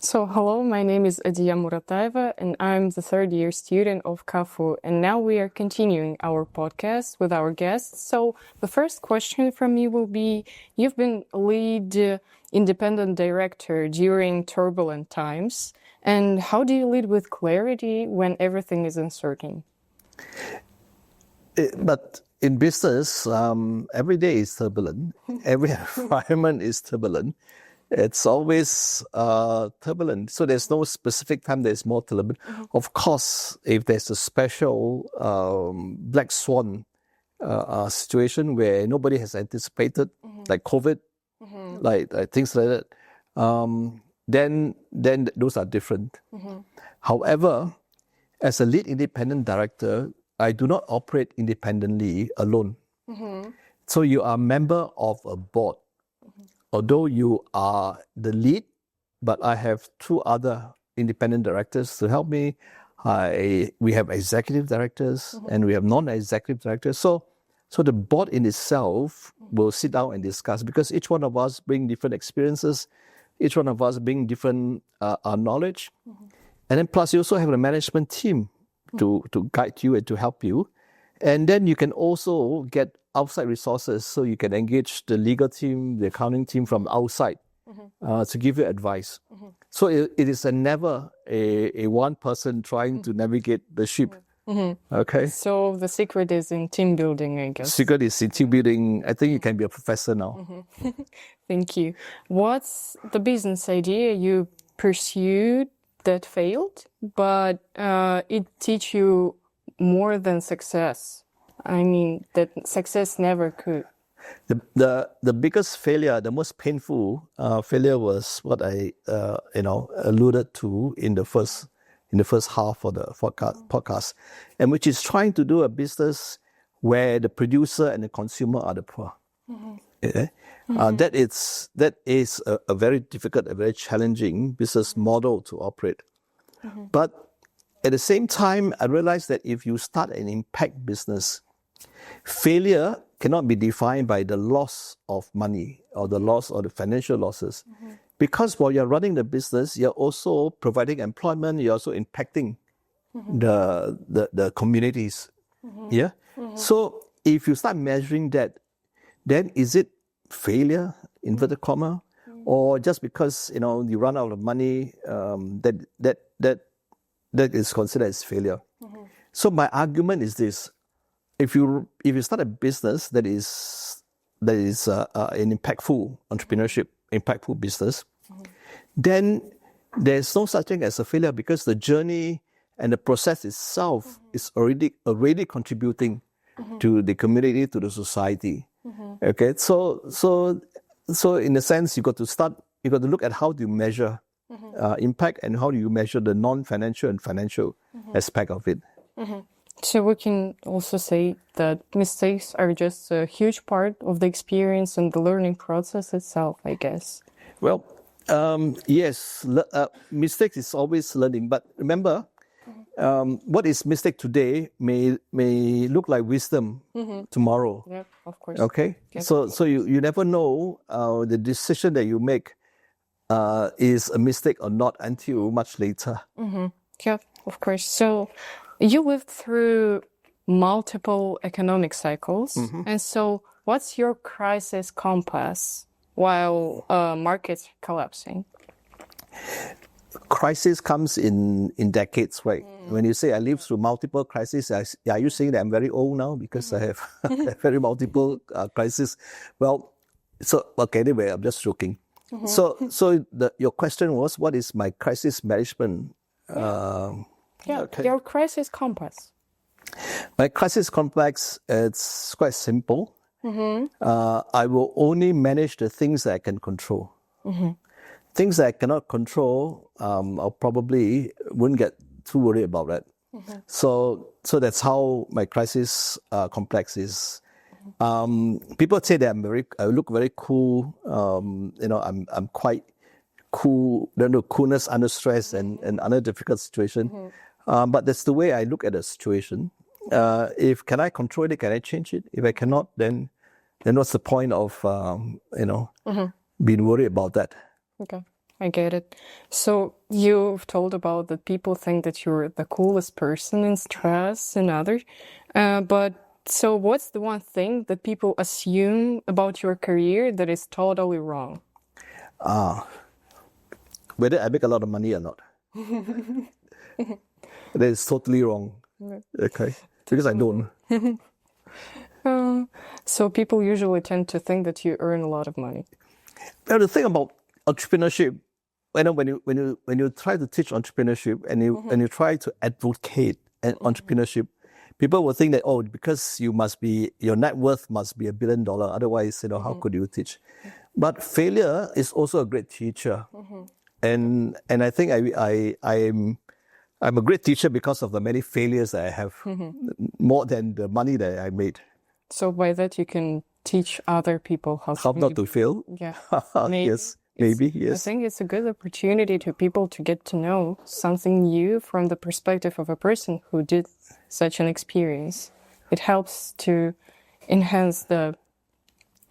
So, hello, my name is Adiya Muratayeva, and I'm the third year student of KAFU. And now we are continuing our podcast with our guests. So, the first question from me will be, you've been lead independent director during turbulent times. And how do you lead with clarity when everything is uncertain? But in business, every day is turbulent. Every environment is turbulent. It's always turbulent. So there's no specific time that is more turbulent. Of course, if there's a special black swan situation where nobody has anticipated, like COVID, like things like that, then those are different. However, as a lead independent director, I do not operate independently alone. So you are a member of a board. Although you are the lead, but I have two other independent directors to help me. We have executive directors and we have non-executive directors. So the board in itself will sit down and discuss because each one of us bring different experiences, each one of us bring different knowledge. And then plus you also have a management team to guide you and to help you. And then you can also get outside resources, so you can engage the legal team, the accounting team from outside to give you advice. So it is never a one person trying to navigate the ship. Okay. So the secret is in team building, I guess. Secret is in team building. I think you can be a professor now. Thank you. What's the business idea you pursued that failed, but it teach you more than success? I mean, that success never could. The biggest failure, the most painful failure was what I alluded to in the first half of the podcast, and which is trying to do a business where the producer and the consumer are the poor. That is a very difficult, a very challenging business model to operate. But at the same time, I realized that if you start an impact business, failure cannot be defined by the loss of money or the loss or the financial losses. Because while you're running the business, you're also providing employment, you're also impacting the communities. Yeah. So if you start measuring that, then is it failure, inverted comma, or just because you run out of money, that is considered as failure. So my argument is this: if you start a business that is an impactful entrepreneurship, impactful business, then there's no such thing as a failure because the journey and the process itself is already contributing to the community, to the society. Okay, so in a sense, you got to look at how do you measure impact and how do you measure the non-financial and financial aspect of it. So we can also say that mistakes are just a huge part of the experience and the learning process itself, I guess. Well, yes, mistakes is always learning. But remember, what is mistake today may look like wisdom tomorrow. Yeah, of course. Okay, Yep. so you never know the decision that you make is a mistake or not until much later. Yeah, of course. So you lived through multiple economic cycles. And so what's your crisis compass while markets collapsing? Crisis comes in decades, right? When you say I lived through multiple crises, are you saying that I'm very old now because I have very multiple crises? Well, anyway, I'm just joking. So your question was, what is my crisis management? Your crisis compass. My crisis complex, it's quite simple. I will only manage the things that I can control. Things that I cannot control, I probably wouldn't get too worried about that. So that's how my crisis complex is. People say that I look very cool. I'm quite cool. Coolness under stress and under difficult situation. But that's the way I look at a situation. If can I control it? Can I change it? If I cannot, then what's the point of being worried about that? Okay. I get it. So you've told about that people think that you're the coolest person in stress and others. But so what's the one thing that people assume about your career that is totally wrong? Whether I make a lot of money or not. That is totally wrong. Okay. Because I don't. So people usually tend to think that you earn a lot of money. Well, the thing about entrepreneurship, when you try to teach entrepreneurship and you try to advocate entrepreneurship, people will think that, oh, because your net worth must be $1 billion, otherwise, how could you teach? But failure is also a great teacher, and I think I'm a great teacher because of the many failures that I have, more than the money that I made. So by that you can teach other people how not to fail. Yeah, yes, maybe yes. I think it's a good opportunity to people to get to know something new from the perspective of a person who did such an experience. It helps to enhance the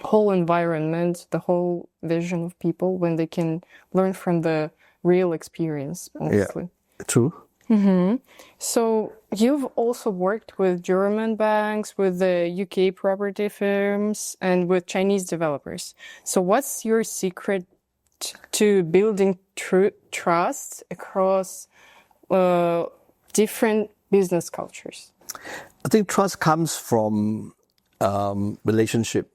whole environment, the whole vision of people when they can learn from the real experience, mostly. Yeah, true. So you've also worked with German banks, with the UK property firms, and with Chinese developers. So what's your secret to building trust across different business cultures? I think trust comes from relationship.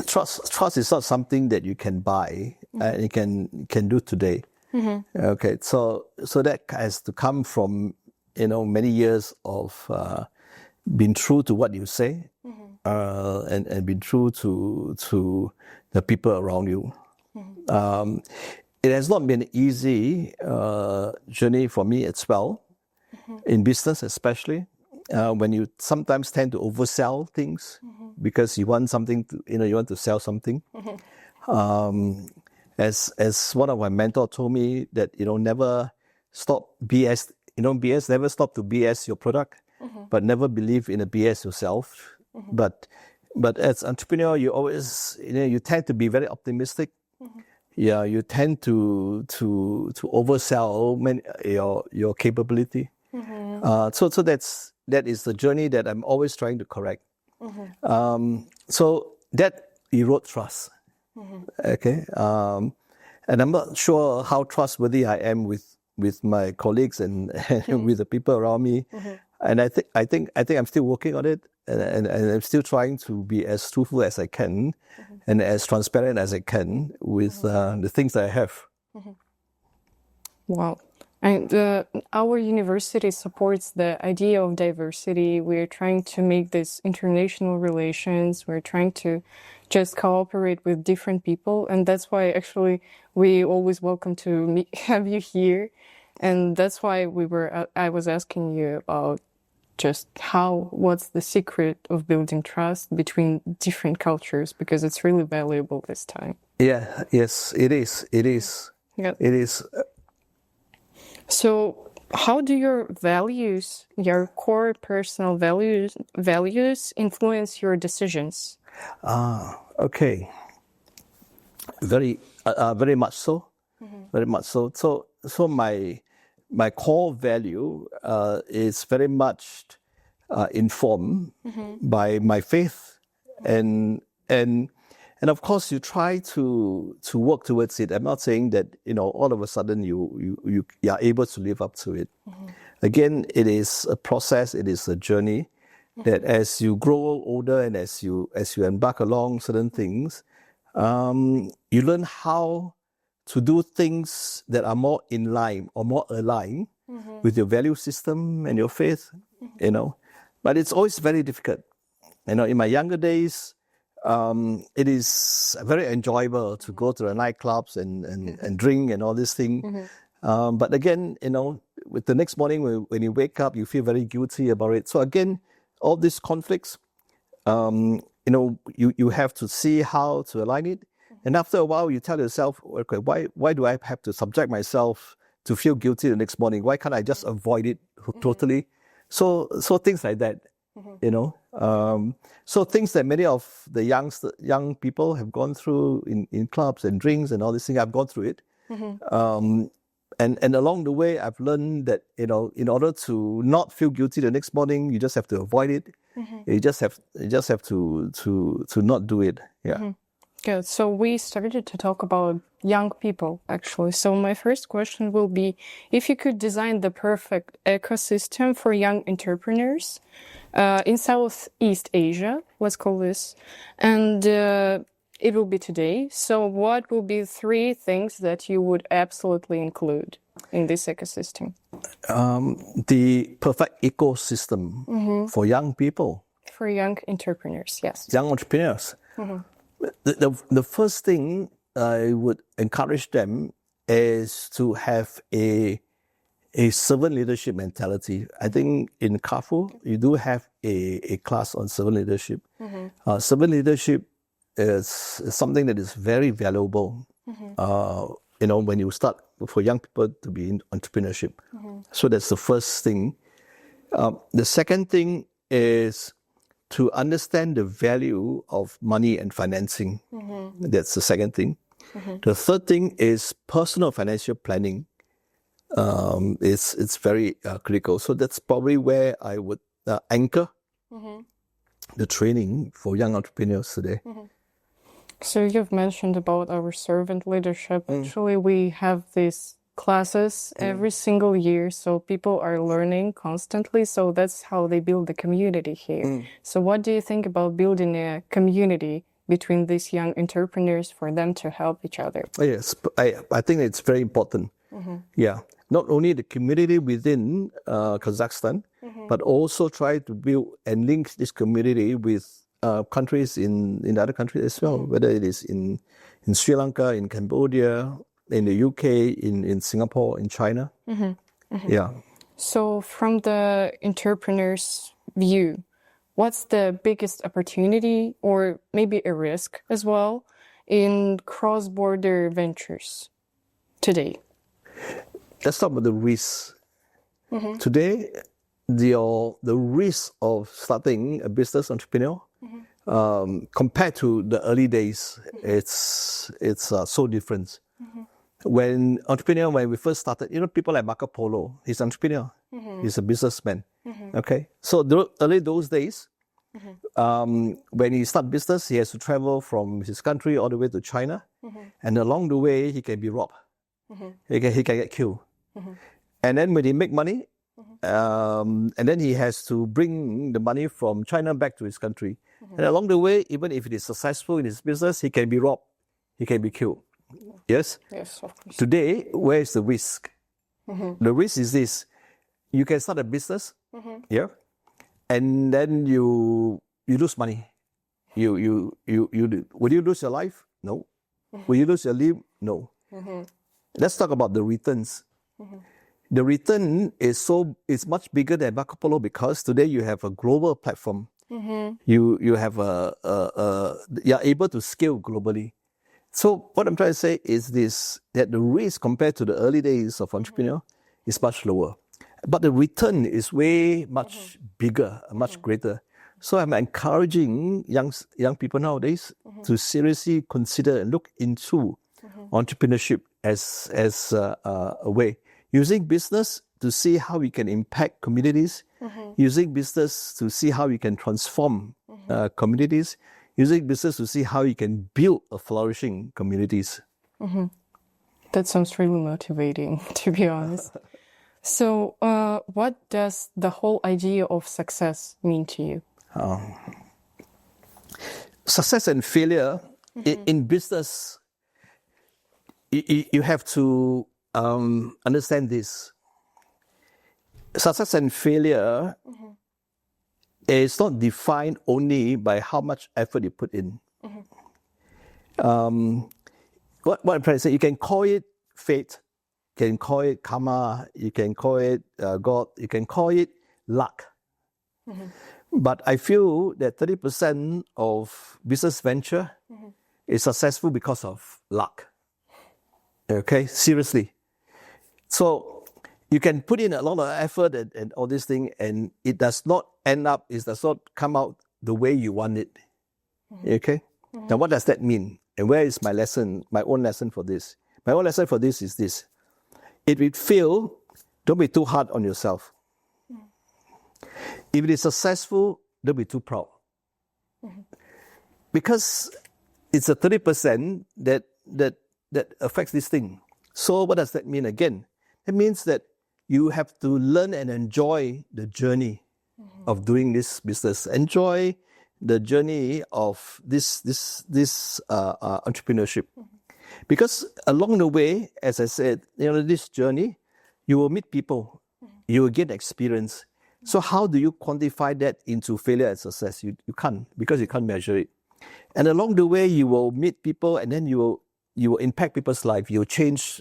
Trust is not something that you can buy and you can do today. Okay, so that has to come from many years of being true to what you say, and being true to the people around you. It has not been an easy journey for me as well, in business especially, when you sometimes tend to oversell things because you want something you want to sell something. As one of my mentors told me that never stop BS. BS, never stop to BS your product, but never believe in a BS yourself. But as entrepreneur, you always you tend to be very optimistic. Yeah, you tend to oversell your capability. So that is the journey that I'm always trying to correct. So that erode trust. Okay, and I'm not sure how trustworthy I am with my colleagues and with the people around me. And I think I'm still working on it, and I'm still trying to be as truthful as I can, and as transparent as I can with the things that I have. Wow. And our university supports the idea of diversity. We're trying to make this international relations. We're trying to just cooperate with different people. And that's why actually we always welcome to have you here. And that's why I was asking you about just what's the secret of building trust between different cultures, because it's really valuable this time. Yeah, yes, it is. Yeah. It is. So how do your values, your core personal values influence your decisions? Okay. Very much so. Very much so. So my core value is very much informed by my faith, and of course you try to work towards it. I'm not saying that all of a sudden you are able to live up to it. Again, it is a process. It is a journey that as you grow older and as you embark along certain things, you learn how to do things that are more in line or more aligned with your value system and your faith. But it's always very difficult. In my younger days, it is very enjoyable to go to the nightclubs and drink and all this thing. But again, with the next morning when you wake up, you feel very guilty about it. So again, all these conflicts, you have to see how to align it. And after a while, you tell yourself, okay, why do I have to subject myself to feel guilty the next morning? Why can't I just avoid it totally? So things like that, So things that many of the young people have gone through in clubs and drinks and all these things, I've gone through it. And along the way, I've learned that, in order to not feel guilty the next morning, you just have to avoid it. You just have to not do it. Yeah. Good. So we started to talk about young people, actually. So my first question will be, if you could design the perfect ecosystem for young entrepreneurs in Southeast Asia, let's call this, and it will be today. So what will be 3 things that you would absolutely include in this ecosystem? The perfect ecosystem for young people. For young entrepreneurs, yes. Young entrepreneurs. The first thing I would encourage them is to have a servant leadership mentality. I think in Carrefour, you do have a class on servant leadership. Servant leadership is something that is very valuable, when you start for young people to be in entrepreneurship. So that's the first thing. The second thing is to understand the value of money and financing. That's the second thing. The third thing is personal financial planning. It's very critical. So that's probably where I would anchor the training for young entrepreneurs today. So you've mentioned about our servant leadership. Actually, we have these classes every single year, so people are learning constantly. So that's how they build the community here. So what do you think about building a community between these young entrepreneurs for them to help each other? Yes, I think it's very important. Yeah, not only the community within Kazakhstan, but also try to build and link this community with countries in other countries as well, whether it is in Sri Lanka, in Cambodia, in the UK, in Singapore, in China. Yeah. So from the entrepreneur's view, what's the biggest opportunity or maybe a risk as well in cross-border ventures today? Let's talk about the risks. Today, the risk of starting a business entrepreneur compared to the early days, it's so different. When we first started, people like Marco Polo, he's an entrepreneur, he's a businessman. Okay, so those days, when he started business, he has to travel from his country all the way to China, and along the way he can be robbed, he can get killed, and then when he make money, and then he has to bring the money from China back to his country, and along the way, even if it is successful in his business, he can be robbed, he can be killed. Yes? Yes, of course. Today, where is the risk? The risk is this: you can start a business, yeah, and then you lose money. Will you lose your life? No. Will you lose your life? No. Let's talk about the returns. The return is much bigger than Marco Polo because today you have a global platform. You have you're able to scale globally. So what I'm trying to say is this: that the risk compared to the early days of entrepreneur is much lower, but the return is way much bigger, much greater. So I'm encouraging young people nowadays to seriously consider and look into entrepreneurship as a way, using business to see how we can impact communities, using business to see how we can transform communities, using business to see how you can build a flourishing communities. That sounds really motivating, to be honest. So what does the whole idea of success mean to you? Success and failure in business, you have to understand this. Success and failure is not defined only by how much effort you put in. What I'm trying to say, you can call it fate, you can call it karma, you can call it God, you can call it luck. But I feel that 30% of business venture is successful because of luck. Okay, seriously. So you can put in a lot of effort and all this thing, and it does not end up, it does not come out the way you want it. Okay? Now, what does that mean? And where is my lesson, my own lesson for this? My own lesson for this is this. If it fail, don't be too hard on yourself. If it is successful, don't be too proud. Because it's a 30% that affects this thing. So what does that mean again? It means that you have to learn and enjoy the journey of doing this business. Enjoy the journey of this entrepreneurship. Because along the way, as I said, this journey, you will meet people, you will get experience. So how do you quantify that into failure and success? You can't, because you can't measure it. And along the way, you will meet people, and then you will impact people's life. You will change.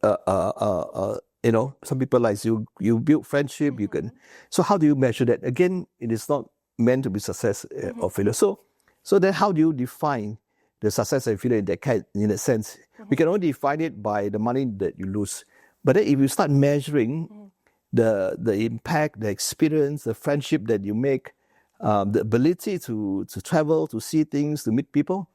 Some people like you build friendship. You can. So how do you measure that? Again, it is not meant to be success or failure. So then, how do you define the success and failure in that sense? We can only define it by the money that you lose. But then if you start measuring the impact, the experience, the friendship that you make, the ability to travel, to see things, to meet people,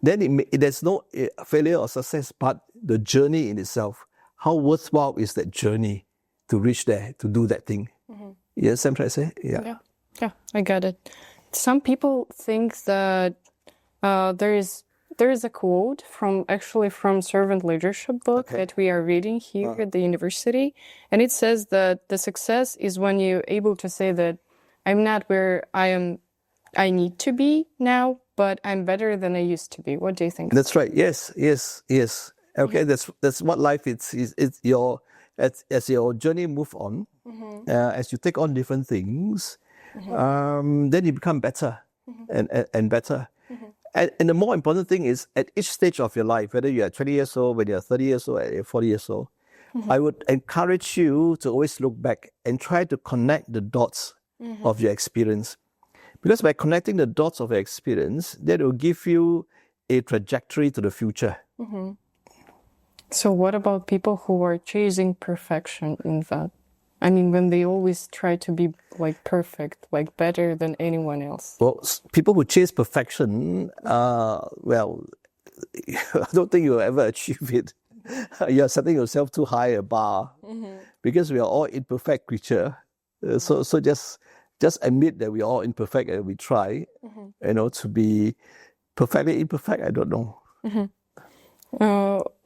then there's no failure or success, but the journey in itself. How worthwhile is that journey to reach there, to do that thing? Yes, I'm trying to say? Yeah, I get it. Some people think that there is a quote from Servant Leadership book that we are reading here at the university. And it says that the success is when you're able to say that I'm not where I need to be now, but I'm better than I used to be. What do you think? That's right. Yes. Okay, that's what life is. It's as your journey move on, as you take on different things, then you become better and better. And the more important thing is, at each stage of your life, whether you're 20 years old, whether you're 30 years old, or 40 years old, I would encourage you to always look back and try to connect the dots of your experience. Because by connecting the dots of your experience, that will give you a trajectory to the future. So what about people who are chasing perfection in that? I mean, when they always try to be like perfect, like better than anyone else. Well, people who chase perfection, I don't think you'll ever achieve it. You're setting yourself too high a bar, because we are all imperfect creatures. So just admit that we are all imperfect and we try, to be perfectly imperfect. I don't know.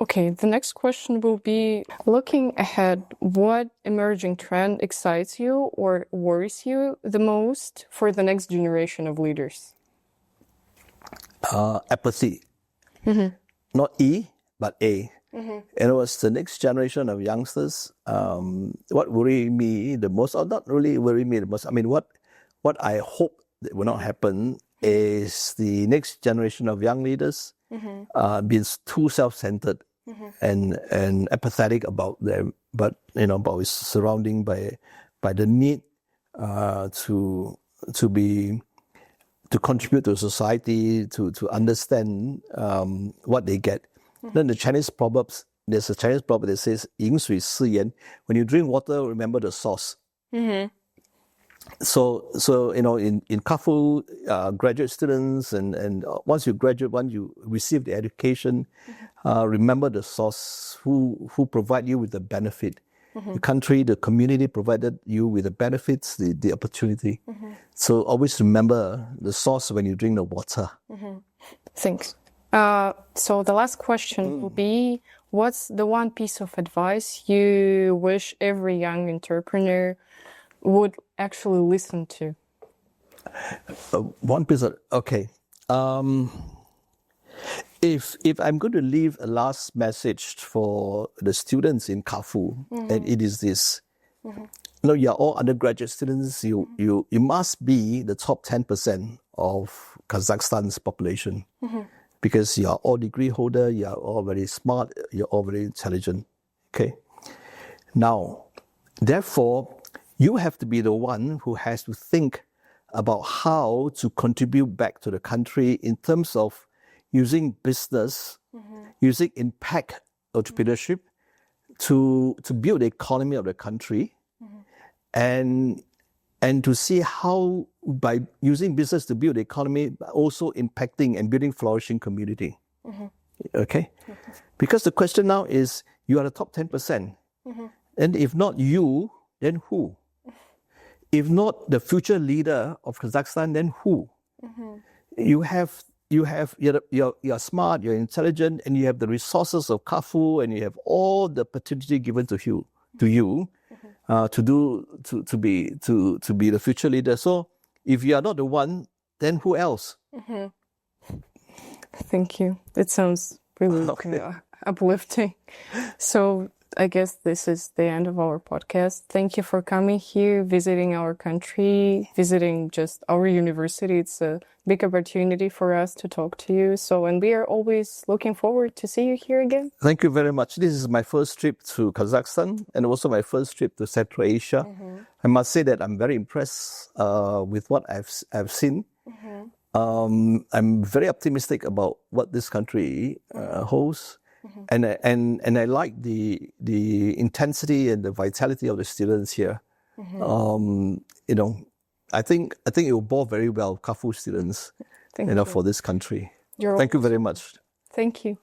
Okay, the next question will be, looking ahead, what emerging trend excites you or worries you the most for the next generation of leaders? Apathy. Not E, but A. And it was the next generation of youngsters. What worries me the most, or not really worry me the most, I mean, what I hope that will not happen is the next generation of young leaders being too self-centered and apathetic about them, but about his surrounding by the need to contribute to society, to understand what they get. Then there's a Chinese proverb that says, 饮水思源. When you drink water, remember the source. So in Kaffu, graduate students and once you graduate, once you receive the education, remember the source who provide you with the benefit. The country, the community provided you with the benefits, the opportunity. So always remember the source when you drink the water. Thanks. So the last question will be, what's the one piece of advice you wish every young entrepreneur would actually listen to? One piece of, okay. If I'm going to leave a last message for the students in Kaffu, and it is this. You're all undergraduate students. You must be the top 10% of Kazakhstan's population. Because you are all degree holder, you are all very smart, you're all very intelligent. Okay. Now, therefore, you have to be the one who has to think about how to contribute back to the country in terms of using business, using impact entrepreneurship to build the economy of the country, and to see how by using business to build the economy, but also impacting and building flourishing community. Okay? Because the question now is, you are the top 10%. And if not you, then who? If not the future leader of Kazakhstan, then who? You're smart, you're intelligent, and you have the resources of Kafue, and you have all the opportunity given to you to be the future leader. So if you are not the one, then who else? Thank you. It sounds really uplifting. So I guess this is the end of our podcast. Thank you for coming here, visiting our country, visiting just our university. It's a big opportunity for us to talk to you. And we are always looking forward to see you here again. Thank you very much. This is my first trip to Kazakhstan and also my first trip to Central Asia. I must say that I'm very impressed with what I've seen. I'm very optimistic about what this country holds. And I like the intensity and the vitality of the students here. I think it will bode very well, Kafue students, for this country. Thank you very much. Thank you.